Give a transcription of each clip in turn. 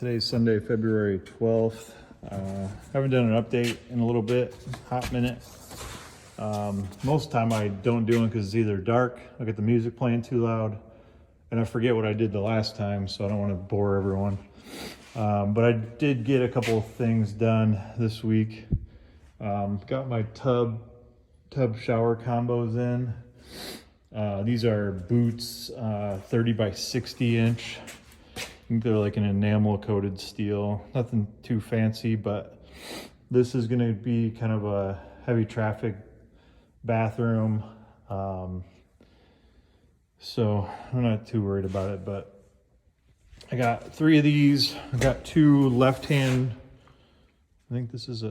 Today's Sunday, February 12th. Haven't done an update in a little bit, hot minute. Most of the time I don't do it because it's either dark, I get the music playing too loud, and I forget what I did the last time, so I don't want to bore everyone. But I did get a couple of things done this week. Got my tub shower combos in. These are Boots 30 by 60 inch. I think they're like an enamel coated steel, nothing too fancy, but this is going to be kind of a heavy traffic bathroom. So I'm not too worried about it, but I got 3 of these. I got 2 left-hand, I think this is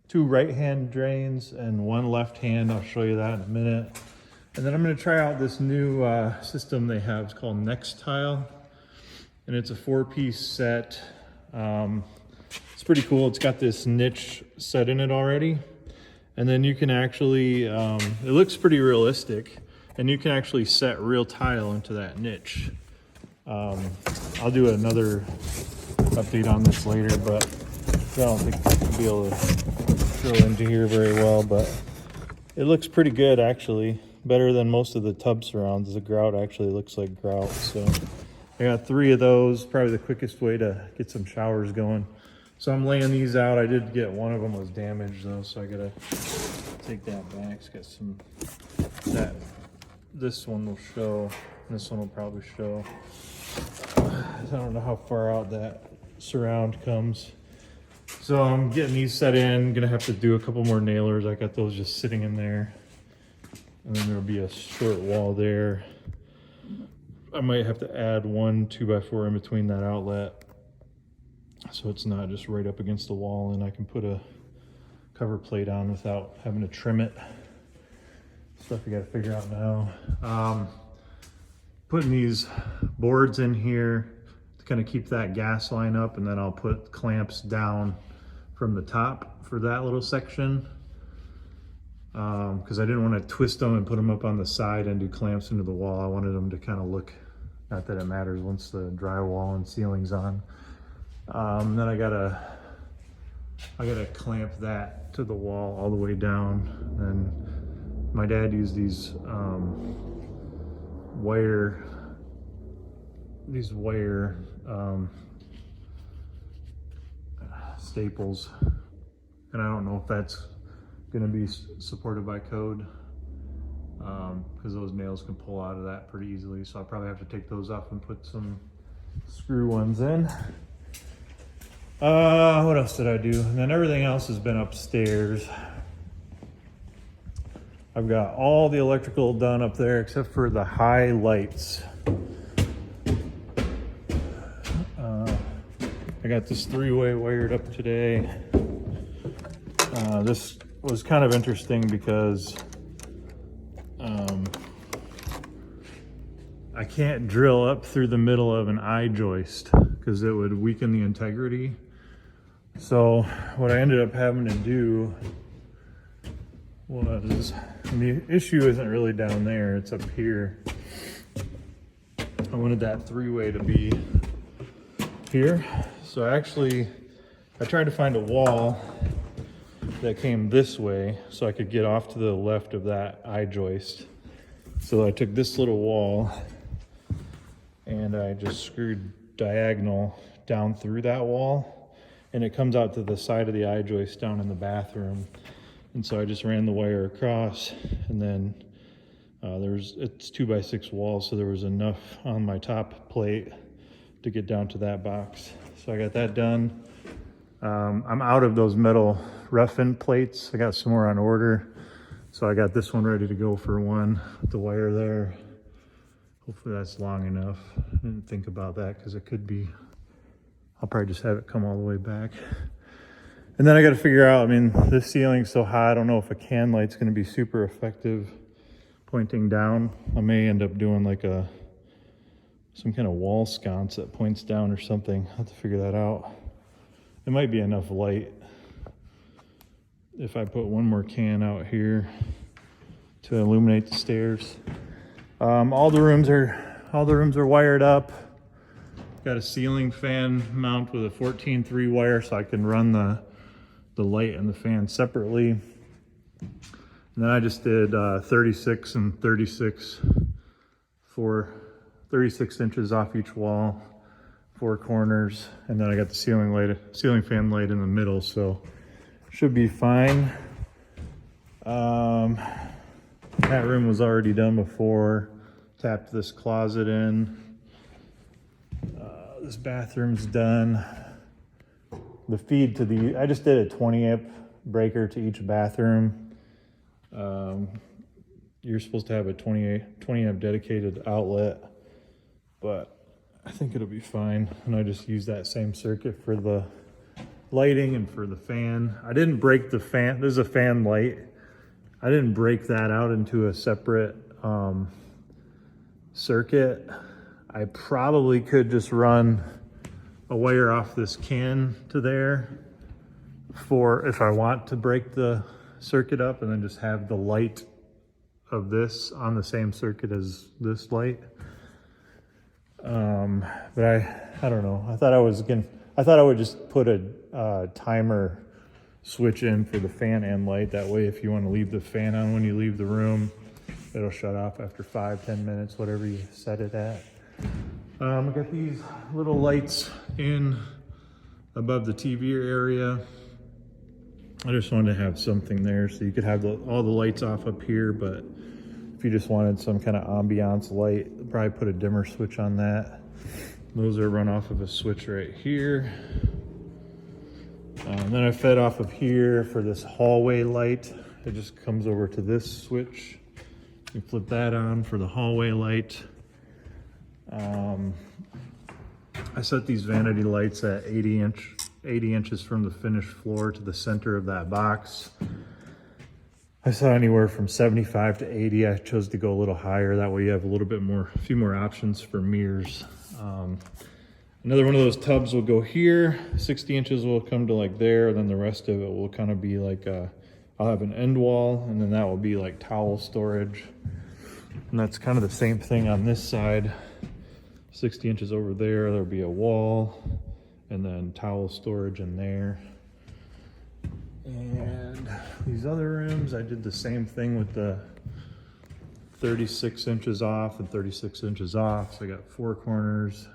2 right-hand drains and 1 left-hand. I'll show you that in a minute. And then I'm going to try out this new system they have. It's called Next Tile, and it's a 4-piece set. It's pretty cool. It's got this niche set in it already, and then you can actually, it looks pretty realistic, and you can actually set real tile into that niche. I'll do another update on this later, but I don't think I'll be able to go into here very well, but it looks pretty good actually. Better than most of the tub surrounds. The grout actually looks like grout. So I got 3 of those, probably the quickest way to get some showers going. So I'm laying these out. I did get one of them was damaged though, so I gotta take that back. It's got some, this one will show, this one will probably show. I don't know how far out that surround comes. So I'm getting these set in. Gonna have to do a couple more nailers. I got those just sitting in there. And then there'll be a short wall there. I might have to add 1 2x4 in between that outlet, so it's not just right up against the wall, and I can put a cover plate on without having to trim it. Stuff you gotta figure out now. Putting these boards in here to kind of keep that gas line up, and then I'll put clamps down from the top for that little section. Because I didn't want to twist them and put them up on the side and do clamps into the wall. I wanted them to kind of look, not that it matters once the drywall and ceiling's on. Then I gotta clamp that to the wall all the way down. And my dad used these wire staples, and I don't know if that's going to be supported by code, because those nails can pull out of that pretty easily, so I'll probably have to take those off and put some screw ones in. What else did I do? And then everything else has been upstairs. I've got all the electrical done up there except for the high lights. I got this 3-way wired up today. This was kind of interesting because I can't drill up through the middle of an I-joist because it would weaken the integrity. So what I ended up having to do was, and the issue isn't really down there, it's up here. I wanted that 3-way to be here. So I tried to find a wall that came this way so I could get off to the left of that I-joist. So I took this little wall and I just screwed diagonal down through that wall, and it comes out to the side of the I-joist down in the bathroom. And so I just ran the wire across, and then it's 2x6 walls, so there was enough on my top plate to get down to that box. So I got that done. I'm out of those metal rough-in plates. I got some more on order, so I got this one ready to go for one with the wire there. Hopefully that's long enough. I didn't think about that because it could be, I'll probably just have it come all the way back. And then I got to figure out, I mean, this ceiling's so high, I don't know if a can light's going to be super effective pointing down. I may end up doing like some kind of wall sconce that points down or something. I'll have to figure that out. It might be enough light if I put one more can out here to illuminate the stairs. All the rooms are wired up. got a ceiling fan mount with a 14-3 wire, so I can run the light and the fan separately. And then I just did 36 and 36 for 36 inches off each wall, 4 corners, and then I got the ceiling fan light in the middle, so should be fine. That room was already done before. Tapped this closet in. This bathroom's done. The feed to the, I just did a 20 amp breaker to each bathroom. You're supposed to have a 20 amp dedicated outlet, but I think it'll be fine. And I just use that same circuit for the lighting and for the fan. I didn't break the fan. There's a fan light. I didn't break that out into a separate circuit. I probably could just run a wire off this can to there for if I want to break the circuit up, and then just have the light of this on the same circuit as this light. But I don't know. I thought I would just put a timer switch in for the fan and light. That way, if you want to leave the fan on when you leave the room, it'll shut off after 5-10 minutes, whatever you set it at. I got these little lights in above the TV area. I just wanted to have something there so you could have all the lights off up here, but if you just wanted some kind of ambiance light, probably put a dimmer switch on that. Those are run off of a switch right here. And then I fed off of here for this hallway light. It just comes over to this switch. You flip that on for the hallway light. I set these vanity lights at 80 inches from the finished floor to the center of that box. I saw anywhere from 75 to 80. I chose to go a little higher. That way you have a few more options for mirrors. Another one of those tubs will go here. 60 inches will come to like there. Then the rest of it will kind of be like I'll have an end wall, and then that will be like towel storage. And that's kind of the same thing on this side. 60 inches over there, there'll be a wall, and then towel storage in there. And these other rooms, I did the same thing with the 36 inches off and 36 inches off. So I got 4 corners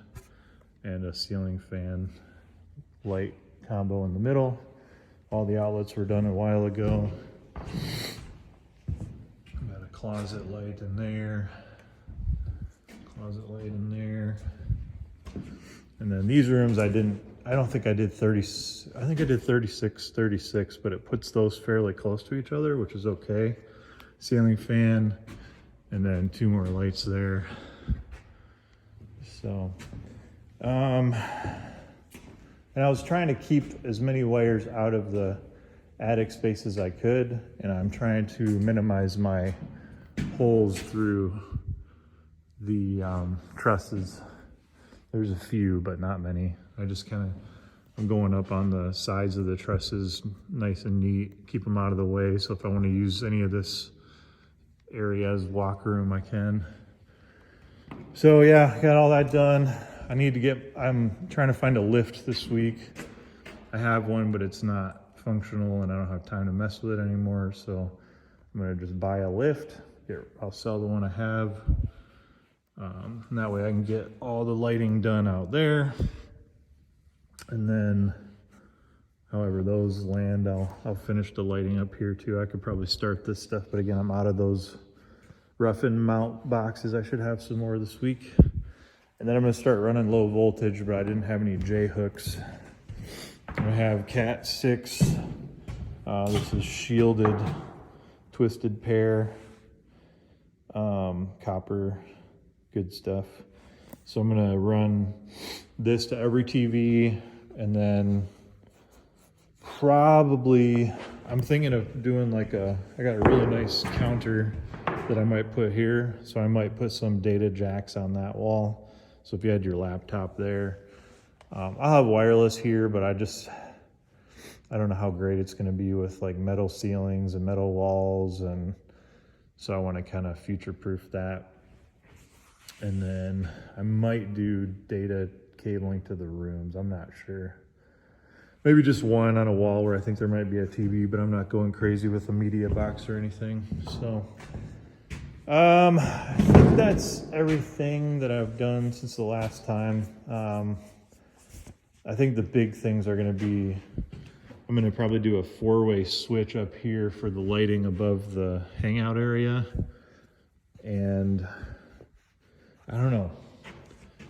and a ceiling fan light combo in the middle. All the outlets were done a while ago. Got a closet light in there. Closet light in there. And then these rooms I don't think I did 30, I think I did 36, 36, but it puts those fairly close to each other, which is okay. Ceiling fan, and then 2 more lights there. So, and I was trying to keep as many wires out of the attic space as I could, and I'm trying to minimize my holes through the trusses. There's a few, but not many. I'm going up on the sides of the trusses nice and neat, keep them out of the way, so if I want to use any of this area as walk room, I can. So yeah, got all that done. I'm trying to find a lift this week. I have one, but it's not functional and I don't have time to mess with it anymore, so I'm gonna just buy a lift. I'll sell the one I have. And that way I can get all the lighting done out there. And then however those land, I'll finish the lighting up here too. I could probably start this stuff, but again, I'm out of those rough-in mount boxes. I should have some more this week. And then I'm gonna start running low voltage, but I didn't have any J hooks. I have Cat 6. This is shielded, twisted pair, copper, good stuff. So I'm gonna run this to every TV, and then probably, I'm thinking of doing I got a really nice counter that I might put here. So I might put some data jacks on that wall. So if you had your laptop there, I'll have wireless here, but I don't know how great it's gonna be with like metal ceilings and metal walls. And so I wanna kind of future-proof that. And then I might do data cabling to the rooms. I'm not sure. Maybe just one on a wall where I think there might be a TV, but I'm not going crazy with a media box or anything. So, I think that's everything that I've done since the last time. I think the big things are going to be, I'm going to probably do a 4-way switch up here for the lighting above the hangout area. And I don't know.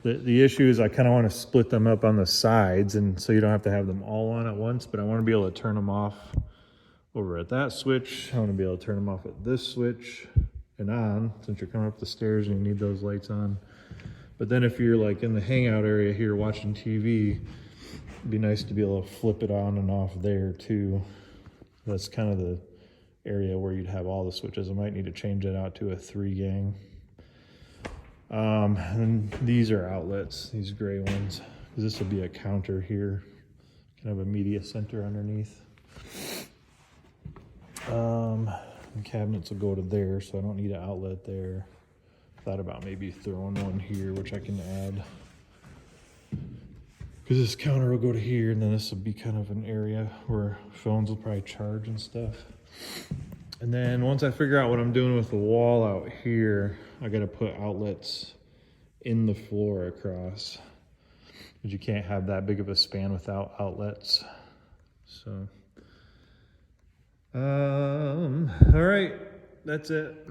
The issue is I kind of want to split them up on the sides, and so you don't have to have them all on at once, but I want to be able to turn them off over at that switch. I want to be able to turn them off at this switch and on, since you're coming up the stairs and you need those lights on. But then if you're like in the hangout area here watching TV, it'd be nice to be able to flip it on and off there too. That's kind of the area where you'd have all the switches. I might need to change it out to a 3-gang. And these are outlets, these gray ones, because this will be a counter here, kind of a media center underneath. And cabinets will go to there, so I don't need an outlet there. Thought about maybe throwing one here, which I can add, because this counter will go to here, and then this will be kind of an area where phones will probably charge and stuff. And then once I figure out what I'm doing with the wall out here, I got to put outlets in the floor across, because you can't have that big of a span without outlets. So, all right, that's it.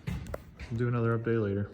I'll do another update later.